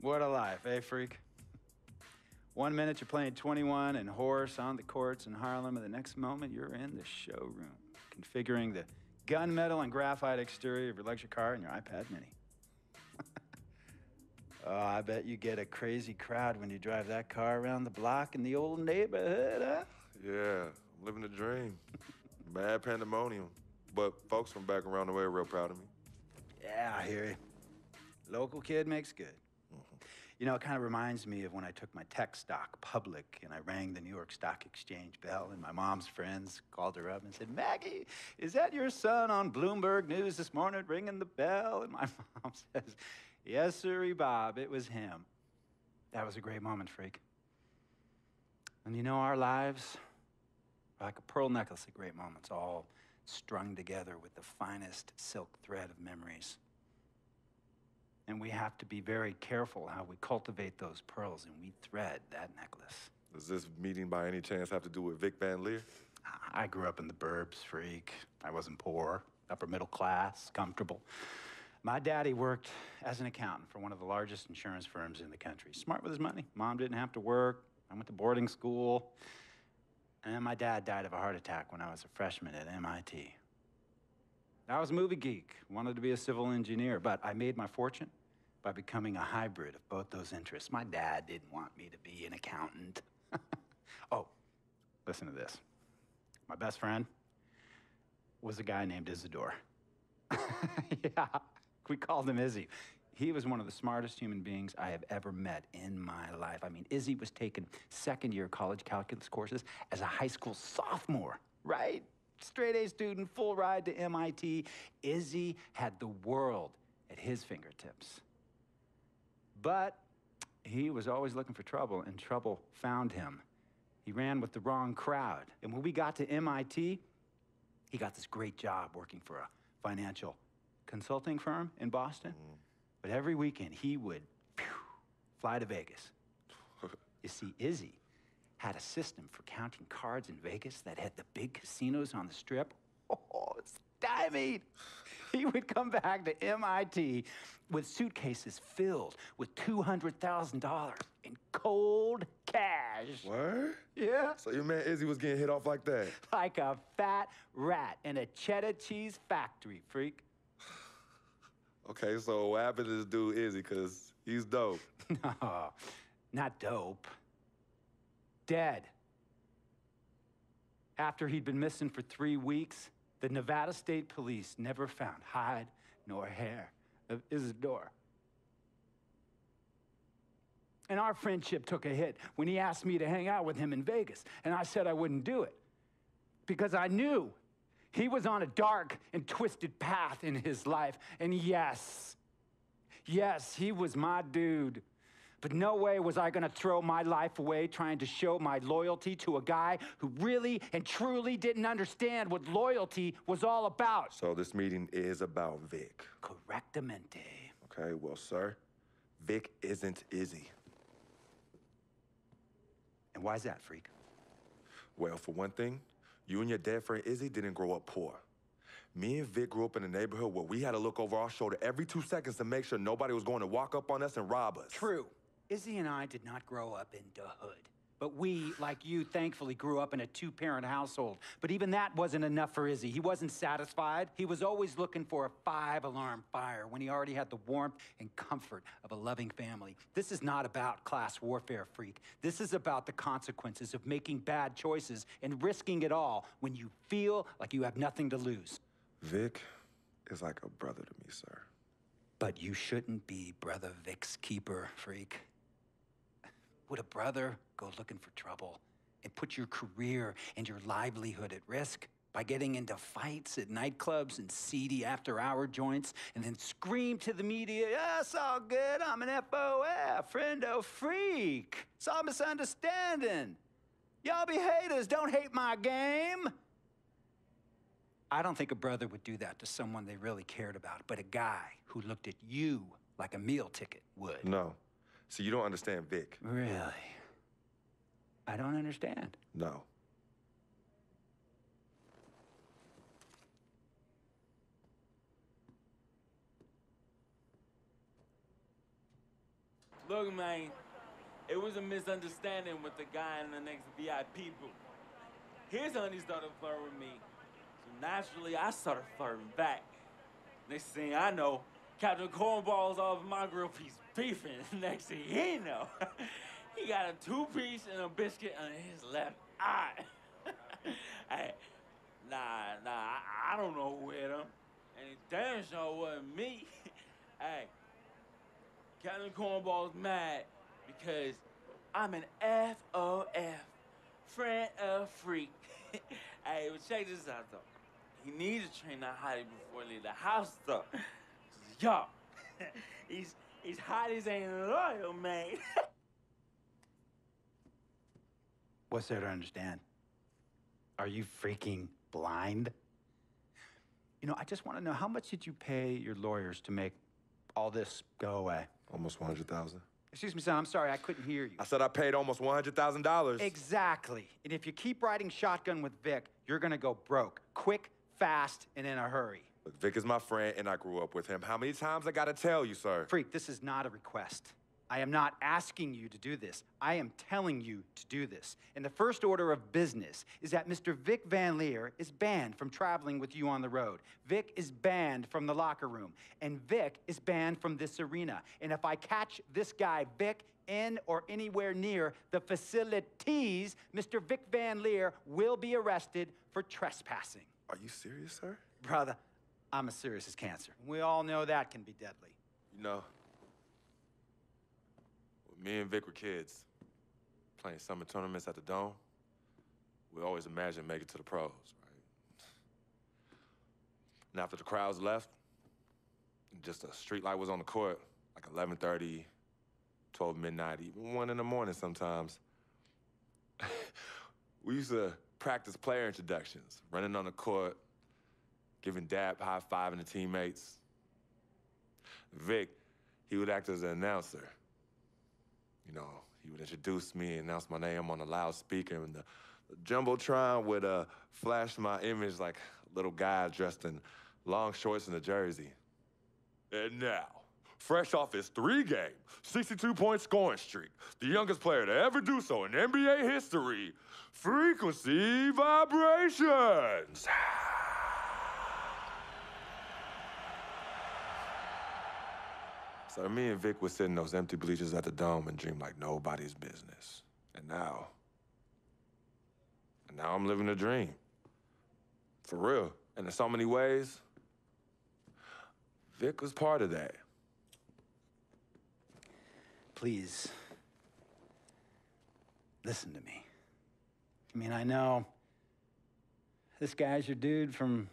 What a life, eh, freak? 1 minute you're playing 21 and horse on the courts in Harlem, and the next moment you're in the showroom, configuring the gunmetal and graphite exterior of your luxury car and your iPad mini. Oh, I bet you get a crazy crowd when you drive that car around the block in the old neighborhood, huh? Yeah, I'm living the dream. Mad pandemonium. But folks from back around the way are real proud of me. Yeah, I hear you. Local kid makes good. You know, it kind of reminds me of when I took my tech stock public and I rang the New York Stock Exchange bell and my mom's friends called her up and said, "Maggie, is that your son on Bloomberg News this morning ringing the bell?" And my mom says, "Yes, sirree, Bob, it was him." That was a great moment, freak. And you know, our lives are like a pearl necklace of great moments, all strung together with the finest silk thread of memories. And we have to be very careful how we cultivate those pearls and we thread that necklace. Does this meeting by any chance have to do with Vic Van Leer? I grew up in the burbs, freak. I wasn't poor, upper middle class, comfortable. My daddy worked as an accountant for one of the largest insurance firms in the country. Smart with his money. Mom didn't have to work. I went to boarding school. And then my dad died of a heart attack when I was a freshman at MIT. I was a movie geek, wanted to be a civil engineer, but I made my fortune by becoming a hybrid of both those interests. My dad didn't want me to be an accountant. Oh, listen to this. My best friend was a guy named Isidore. Yeah, we called him Izzy. He was one of the smartest human beings I have ever met in my life. I mean, Izzy was taking second-year college calculus courses as a high school sophomore, right? Straight A student, full ride to MIT. Izzy had the world at his fingertips. But he was always looking for trouble, and trouble found him. He ran with the wrong crowd. And when we got to MIT, he got this great job working for a financial consulting firm in Boston. But every weekend, he would fly to Vegas. You see, Izzy had a system for counting cards in Vegas that had the big casinos on the Strip. Oh, it's stymied. He would come back to MIT with suitcases filled with $200,000 in cold cash. What? Yeah. So your man Izzy was getting hit off like that? Like a fat rat in a cheddar cheese factory, freak. Okay, so what happened to this dude Izzy? Because he's dope. No, not dope. Dead. After he'd been missing for 3 weeks, the Nevada State Police never found hide nor hair of Isidore. And our friendship took a hit when he asked me to hang out with him in Vegas, and I said I wouldn't do it because I knew he was on a dark and twisted path in his life. And yes, he was my dude. But no way was I gonna throw my life away trying to show my loyalty to a guy who really and truly didn't understand what loyalty was all about. So this meeting is about Vic. Correctamente. Okay, well, sir, Vic isn't Izzy. And why's that, freak? Well, for one thing, you and your dead friend Izzy didn't grow up poor. Me and Vic grew up in a neighborhood where we had to look over our shoulder every 2 seconds to make sure nobody was going to walk up on us and rob us. True. Izzy and I did not grow up in the hood. But we, like you, thankfully grew up in a 2-parent household. But even that wasn't enough for Izzy. He wasn't satisfied. He was always looking for a 5-alarm fire when he already had the warmth and comfort of a loving family. This is not about class warfare, freak. This is about the consequences of making bad choices and risking it all when you feel like you have nothing to lose. Vic is like a brother to me, sir. But you shouldn't be Brother Vic's keeper, freak. Would a brother go looking for trouble and put your career and your livelihood at risk by getting into fights at nightclubs and seedy after-hour joints and then scream to the media, "Yeah, it's all good, I'm an FOF, friendo freak. It's all misunderstanding. Y'all be haters, don't hate my game." I don't think a brother would do that to someone they really cared about, but a guy who looked at you like a meal ticket would. No. See, you don't understand Vic. Really? I don't understand. No. Look, man, it was a misunderstanding with the guy in the next VIP booth. His honey started flirting with me, so naturally I started flirting back. Next thing I know, Captain Cornball's off my grill piece beefing. Next thing he know, he got a 2-piece and a biscuit on his left eye. Hey, I don't know who hit him. And it damn sure wasn't me. Hey, Captain Cornball's mad because I'm an FOF, friend of freak. Hey, but check this out, though. He needs to train that hottie before he leave the house, though. Yo, he's hot as ain't loyal, man. What's there to understand? Are you freaking blind? You know, I just want to know, how much did you pay your lawyers to make all this go away? Almost $100,000. Excuse me, son, I'm sorry, I couldn't hear you. I said I paid almost $100,000. Exactly. And if you keep riding shotgun with Vic, you're gonna go broke. Quick, fast, and in a hurry. Look, Vic is my friend, and I grew up with him. How many times I gotta tell you, sir? Freak, this is not a request. I am not asking you to do this. I am telling you to do this. And the first order of business is that Mr. Vic Van Leer is banned from traveling with you on the road. Vic is banned from the locker room. And Vic is banned from this arena. And if I catch this guy, Vic, in or anywhere near the facilities, Mr. Vic Van Leer will be arrested for trespassing. Are you serious, sir? Brother, I'm as serious as cancer. We all know that can be deadly. You know, when me and Vic were kids, playing summer tournaments at the Dome, we always imagined making it to the pros, right? And after the crowds left, just a street light was on the court, like 11:30, 12 midnight, even 1 in the morning sometimes. We used to practice player introductions, running on the court, giving dab high-fiving the teammates. Vic, he would act as an announcer. You know, he would introduce me, announce my name on a loudspeaker, and the Jumbotron would flash my image like a little guy dressed in long shorts and a jersey. And now, fresh off his 3-game, 62-point scoring streak, the youngest player to ever do so in NBA history, Frequency Vibrations. So me and Vic would sit in those empty bleachers at the Dome and dream like nobody's business. And now I'm living a dream. For real. And in so many ways, Vic was part of that. Please, listen to me. I mean, I know this guy's your dude from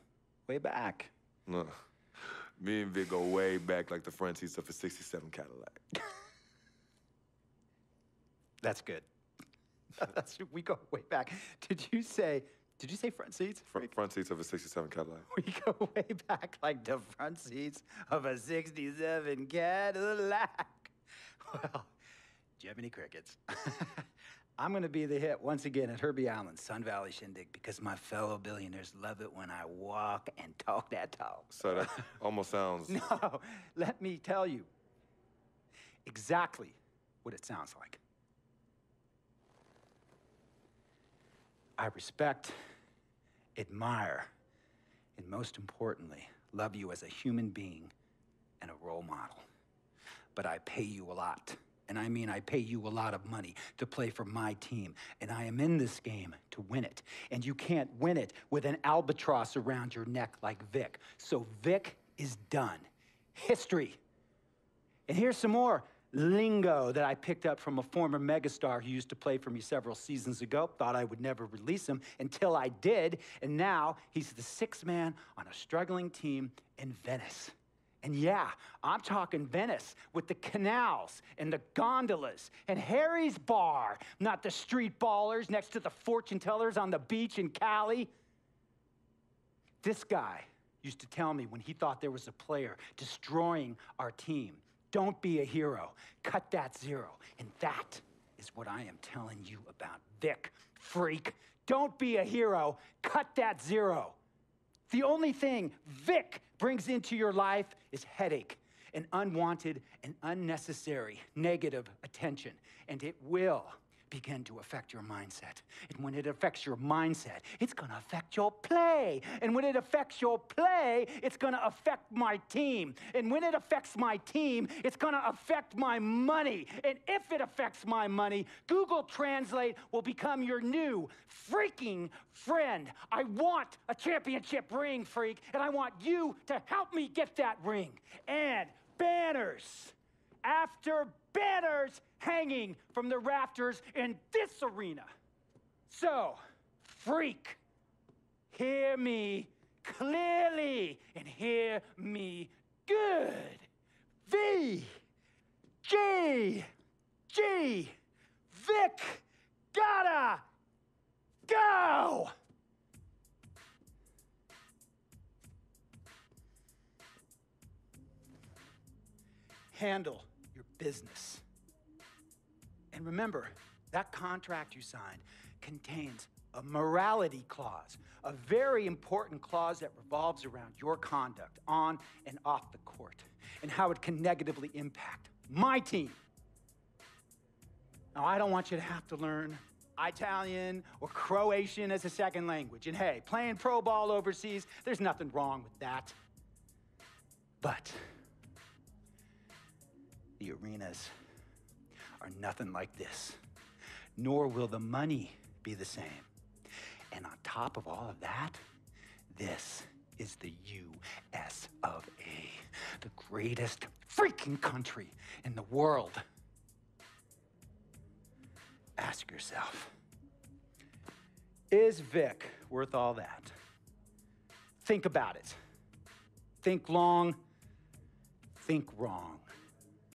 way back. Look, me and Vic go way back like the front seats of a '67 Cadillac. That's good. We go way back. Did you say front seats? Front seats of a '67 Cadillac. We go way back like the front seats of a '67 Cadillac. Well, do you have any crickets? I'm gonna be the hit once again at Herbie Allen's Sun Valley Shindig because my fellow billionaires love it when I walk and talk that talk. So that almost sounds... No, let me tell you exactly what it sounds like. I respect, admire, and most importantly, love you as a human being and a role model. But I pay you a lot. And I mean, I pay you a lot of money to play for my team. And I am in this game to win it. And you can't win it with an albatross around your neck like Vic. So Vic is done. History. And here's some more lingo that I picked up from a former megastar who used to play for me several seasons ago. Thought I would never release him until I did. And now he's the 6th man on a struggling team in Venice. And yeah, I'm talking Venice with the canals and the gondolas and Harry's bar, not the street ballers next to the fortune tellers on the beach in Cali. This guy used to tell me when he thought there was a player destroying our team, don't be a hero, cut that zero. And that is what I am telling you about Vic, freak. Don't be a hero, cut that zero. The only thing Vic brings into your life is headache. and unwanted and unnecessary negative attention, and it will begin to affect your mindset. And when it affects your mindset, it's gonna affect your play. And when it affects your play, it's gonna affect my team. And when it affects my team, it's gonna affect my money. And if it affects my money, Google Translate will become your new freaking friend. I want a championship ring, freak, and I want you to help me get that ring. And banners after banners hanging from the rafters in this arena. So, freak, hear me clearly and hear me good. V-G-G, Vic Gotta Go! Handle your business. And remember, that contract you signed contains a morality clause, a very important clause that revolves around your conduct on and off the court, and how it can negatively impact my team. Now, I don't want you to have to learn Italian or Croatian as a second language. And hey, playing pro ball overseas, there's nothing wrong with that. But the arenas are nothing like this, nor will the money be the same. And on top of all of that, this is the US of A, the greatest freaking country in the world. Ask yourself, is Vic worth all that? Think about it. Think long, think wrong.